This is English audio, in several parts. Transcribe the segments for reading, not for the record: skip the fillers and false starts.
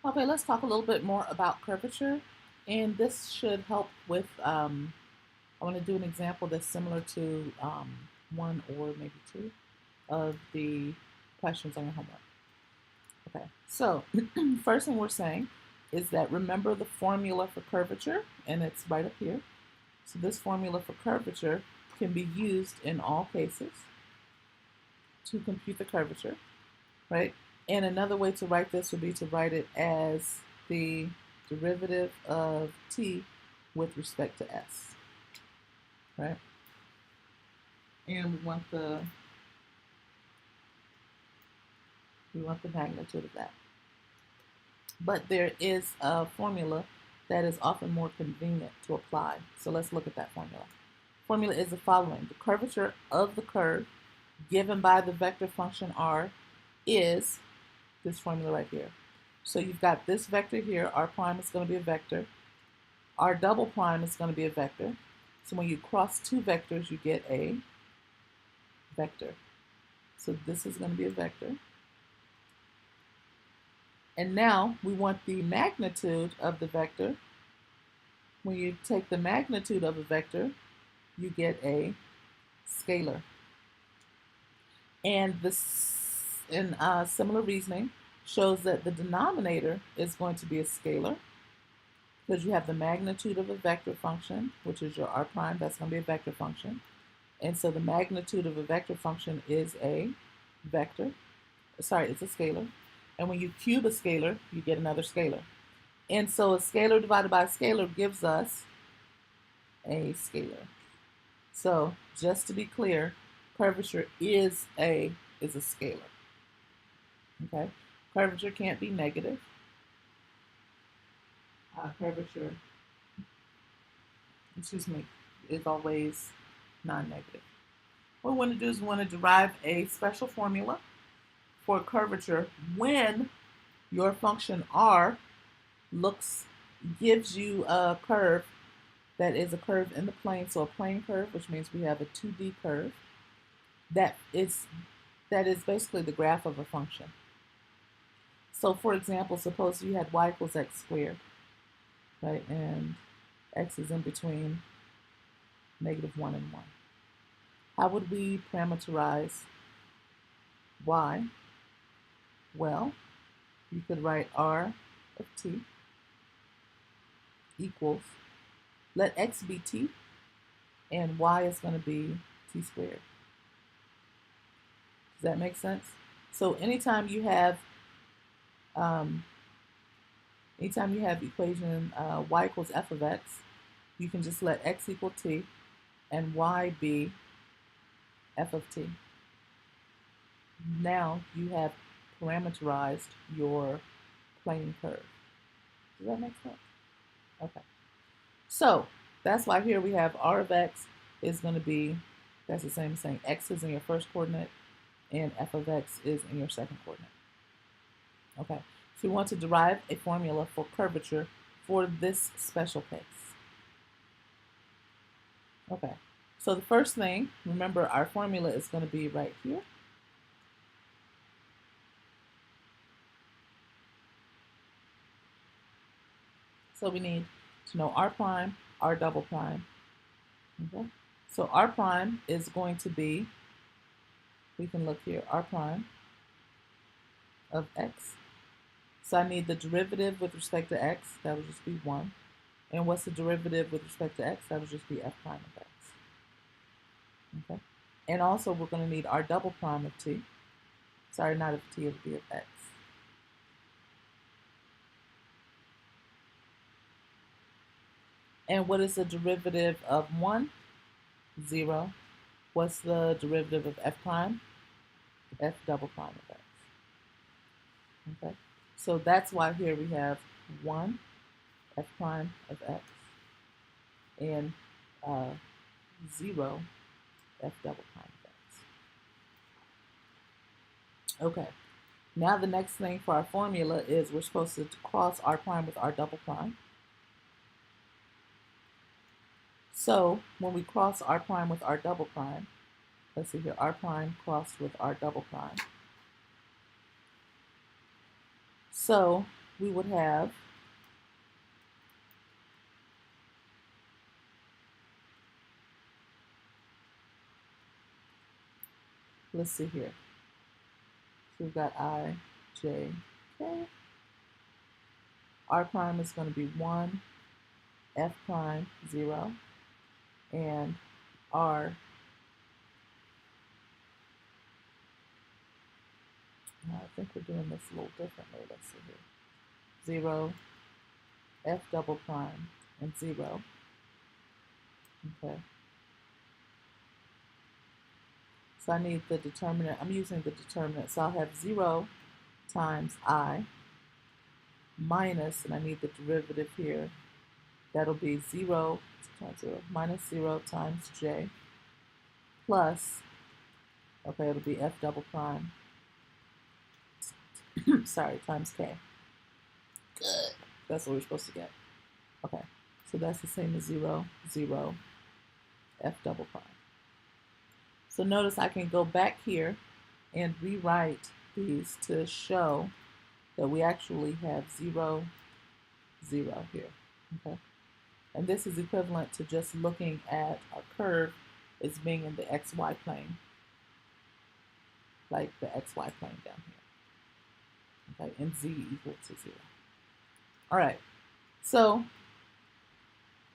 Okay, let's talk a little bit more about curvature. And this should help with, I want to do an example that's similar to one or maybe two of the questions on your homework. Okay, so first thing we're saying is that remember the formula for curvature, and it's right up here. So this formula for curvature can be used in all cases to compute the curvature, right? And another way to write this would be to write it as the derivative of t with respect to s, right? And we want the magnitude of that. But there is a formula that is often more convenient to apply. So let's look at that formula. Formula is the following. The curvature of the curve given by the vector function r is this formula right here. So you've got this vector here, r prime is going to be a vector. R double prime is going to be a vector. So when you cross two vectors, you get a vector. So this is going to be a vector. And now we want the magnitude of the vector. When you take the magnitude of a vector, you get a scalar. And this, in similar reasoning, shows that the denominator is going to be a scalar because you have the magnitude of a vector function, which is your r prime, that's going to be a vector function. And so the magnitude of a vector function is a vector. Sorry, it's a scalar. And when you cube a scalar, you get another scalar. And so a scalar divided by a scalar gives us a scalar. So just to be clear, curvature is a scalar. Okay? Curvature can't be negative. Curvature, is always non-negative. What we want to do is we want to derive a special formula for curvature when your function r gives you a curve that is a curve in the plane, so a plane curve, which means we have a 2D curve that is basically the graph of a function. So for example, suppose you had y equals x squared, right, and x is in between -1 and 1. How would we parameterize y? Well, you could write r of t equals, let x be t, and y is going to be t squared. Does that make sense? So anytime you have equation y equals f of x, you can just let x equal t and y be f of t. Now you have parameterized your plane curve. Does that make sense? Okay. So that's why here we have r of x is going to be, that's the same thing. X is in your first coordinate and f of x is in your second coordinate. Okay. So we want to derive a formula for curvature for this special case. Okay. So the first thing, remember our formula is going to be right here. So we need to know r prime, r double prime. Okay. So r prime is going to be, we can look here, r prime of x. So I need the derivative with respect to x, that would just be 1. And what's the derivative with respect to x? That would just be f prime of x. Okay. And also we're going to need r double prime of t. Sorry, not of t, it would be of x. And what is the derivative of 1? 0. What's the derivative of f prime? F double prime of x. Okay. So that's why here we have 1 f prime of x and 0 f double prime of x. Okay. Now the next thing for our formula is we're supposed to cross r prime with r double prime. So when we cross r prime with r double prime, let's see here, r prime crossed with r double prime. So we would have let's see here. So we've got I, J, K. R prime is going to be 1, F prime 0, and R, I think we're doing this a little differently. Let's see here. 0, F double prime, and 0. Okay. So I need the determinant. I'm using the determinant. So I'll have 0 times I minus, and I need the derivative here. That'll be 0 times 0 minus 0 times J plus, okay, it'll be F double prime, sorry, times K. Good. That's what we're supposed to get. Okay, so that's the same as 0, 0, F double prime. So notice I can go back here and rewrite these to show that we actually have 0, 0 here, okay? And this is equivalent to just looking at our curve as being in the xy plane, like the xy plane down here, okay? And z equal to 0. All right, so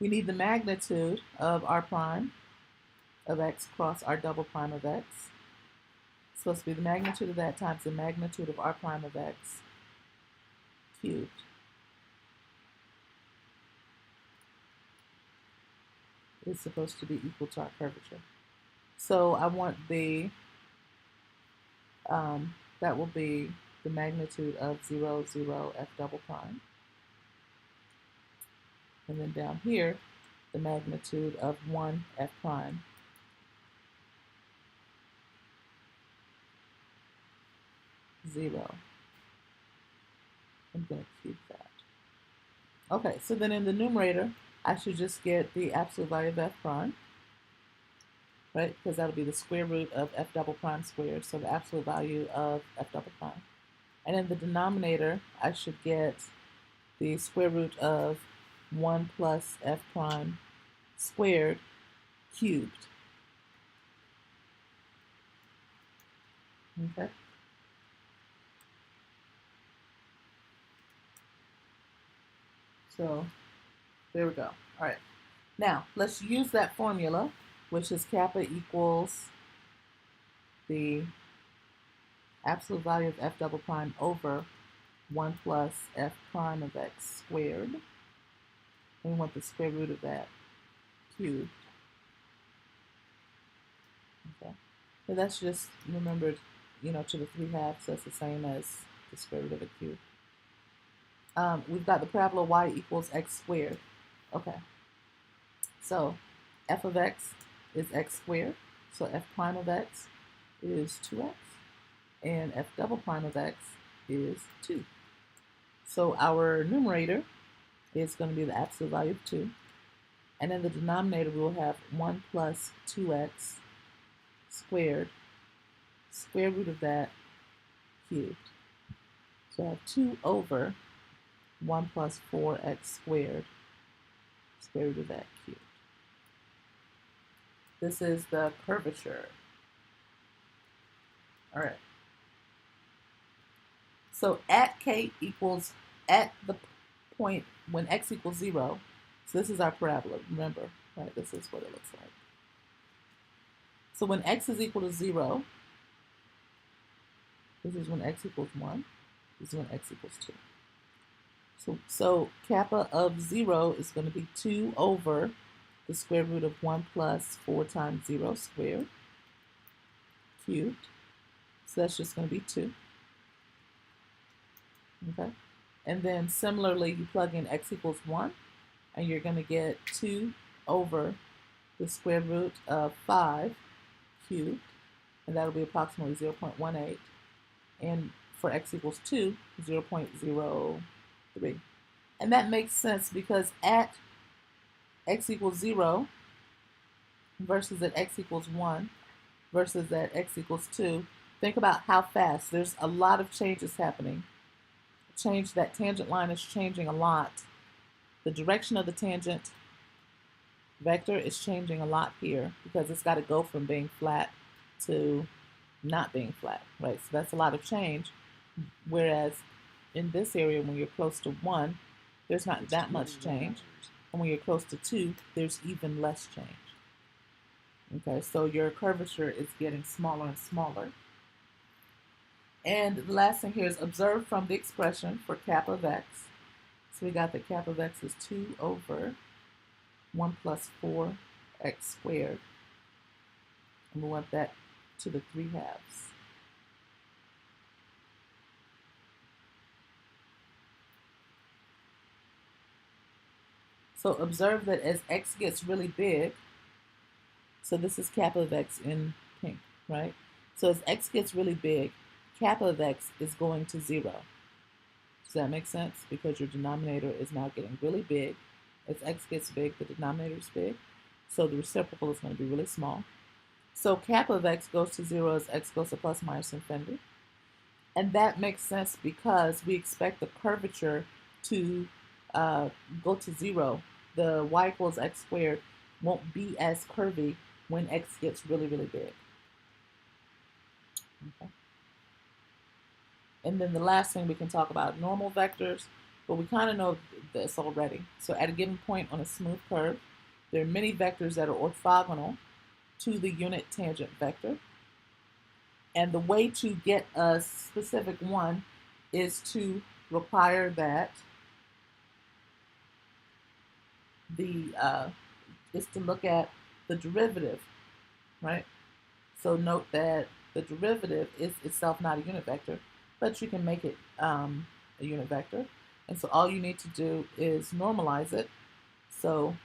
we need the magnitude of r prime of x cross r double prime of x. It's supposed to be the magnitude of that times the magnitude of r prime of x cubed. Is supposed to be equal to our curvature. So I want the, that will be the magnitude of 0, 0, f double prime. And then down here, the magnitude of 1 f prime. Zero. I'm going to cube that. Okay, so then in the numerator, I should just get the absolute value of f prime, right? Because that'll be the square root of f double prime squared, so the absolute value of f double prime. And in the denominator, I should get the square root of 1 plus f prime squared cubed. Okay. So there we go. All right. Now let's use that formula, which is kappa equals the absolute value of f double prime over 1 plus f prime of x squared. And we want the square root of that cubed. Okay. And that's just remembered, to the 3/2. That's the same as the square root of a cube. We've got the parabola y equals x squared. Okay. So f of x is x squared. So f prime of x is 2x. And f double prime of x is 2. So our numerator is going to be the absolute value of 2. And in the denominator, we will have 1 plus 2x squared, square root of that cubed. So I have 2 over 1 plus 4x squared, square root of that cubed. This is the curvature. All right. So at the point when x equals 0, so this is our parabola, remember, right? This is what it looks like. So when x is equal to 0, this is when x equals 1, this is when x equals 2. So kappa of 0 is going to be 2 over the square root of 1 plus 4 times 0 squared cubed. So that's just going to be 2. Okay. And then similarly, you plug in x equals 1, and you're going to get 2 over the square root of 5 cubed, and that'll be approximately 0.18. And for x equals 2, 0.03. And that makes sense because at x equals 0 versus at x equals 1 versus at x equals 2, think about how fast. There's a lot of changes happening that tangent line is changing a lot. The direction of the tangent vector is changing a lot here because it's got to go from being flat to not being flat, right? So that's a lot of change. Whereas in this area, when you're close to 1, there's not that much change. And when you're close to 2, there's even less change. Okay, so your curvature is getting smaller and smaller. And the last thing here is observe from the expression for kappa of x. So we got that kappa of x is 2 over 1 plus 4x squared. And we want that to the 3/2. So observe that as x gets really big, so this is kappa of x in pink, right? So as x gets really big, kappa of x is going to 0. Does that make sense? Because your denominator is now getting really big. As x gets big, the denominator is big. So the reciprocal is going to be really small. So kappa of x goes to 0 as x goes to plus minus infinity. And that makes sense because we expect the curvature to go to 0. The y equals x squared won't be as curvy when x gets really, really big. Okay. And then the last thing we can talk about, normal vectors, but we kind of know this already. So at a given point on a smooth curve, there are many vectors that are orthogonal to the unit tangent vector. And the way to get a specific one is to require that is to look at the derivative, right? So note that the derivative is itself not a unit vector, but you can make it a unit vector. And so all you need to do is normalize it. So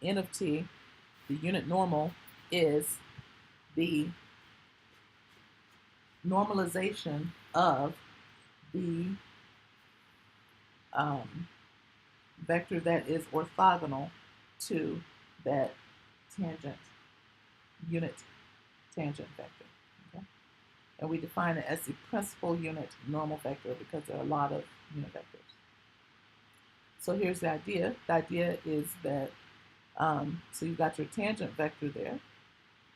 n of t, the unit normal, is the normalization of the vector that is orthogonal to that unit tangent vector. Okay? And we define it as the principal unit normal vector because there are a lot of unit vectors. So here's the idea. The idea is that, so you've got your tangent vector there,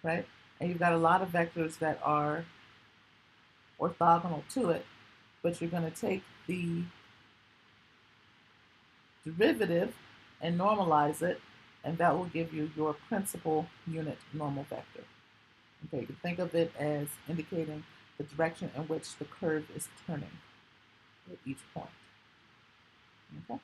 right? And you've got a lot of vectors that are orthogonal to it, but you're going to take the derivative and normalize it, and that will give you your principal unit normal vector. Okay, you can think of it as indicating the direction in which the curve is turning at each point. Okay.